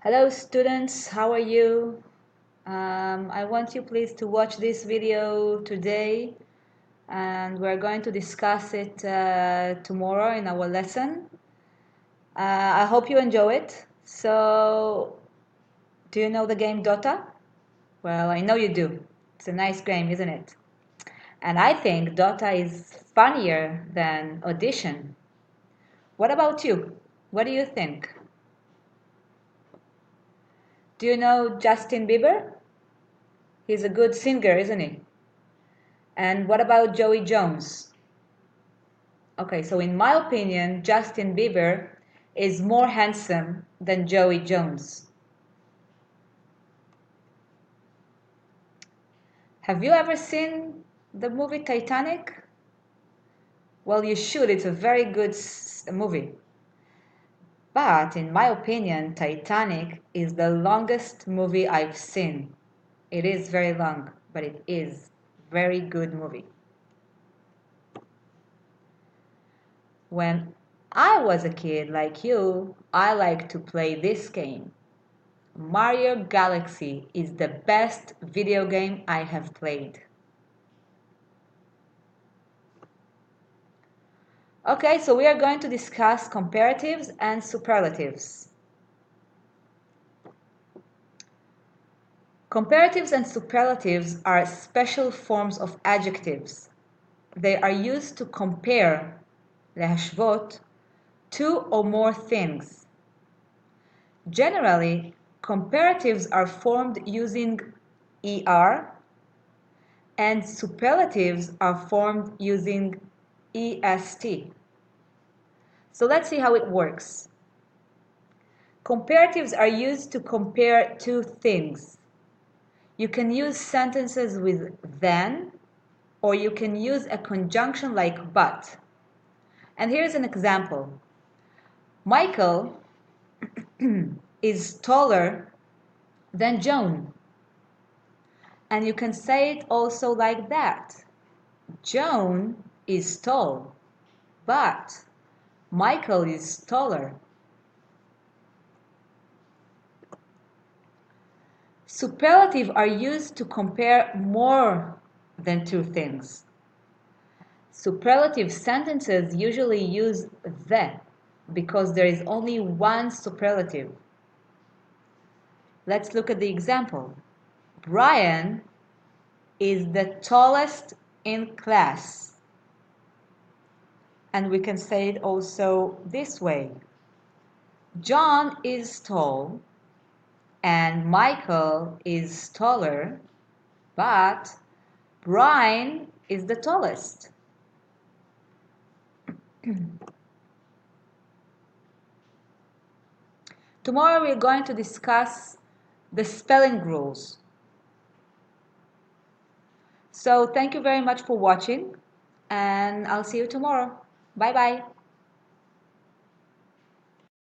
Hello students, how are you? I want you please to watch this video today and we're going to discuss it tomorrow in our lesson. I hope you enjoy it. So, do you know the game Dota? Well, I know you do. It's a nice game, isn't it? And I think Dota is funnier than Audition. What about you? What do you think? Do you know Justin Bieber? He's a good singer, isn't he? And what about Joey Jones? Okay, so in my opinion, Justin Bieber is more handsome than Joey Jones. Have you ever seen the movie Titanic? Well, you should. It's a very good movie. But in my opinion, Titanic is the longest movie I've seen. It is very long, but it is very good movie. When I was a kid like you, I liked to play this game. Mario Galaxy is the best video game I have played. Okay, so we are going to discuss comparatives and superlatives. Comparatives and superlatives are special forms of adjectives. They are used to compare, להשוות, two or more things. Generally, comparatives are formed using ER and superlatives are formed using EST. So let's see how it works. Comparatives are used to compare two things. You can use sentences with than, or you can use a conjunction like but. And here's an example. Michael is taller than Joan. And you can say it also like that. Joan is tall, but Michael is taller. Superlatives are used to compare more than two things. Superlative sentences usually use the because there is only one superlative. Let's look at the example. Brian is the tallest in class. And we can say it also this way. John is tall and Michael is taller, but Brian is the tallest. Tomorrow we're going to discuss the spelling rules. So thank you very much for watching and I'll see you tomorrow. Bye bye.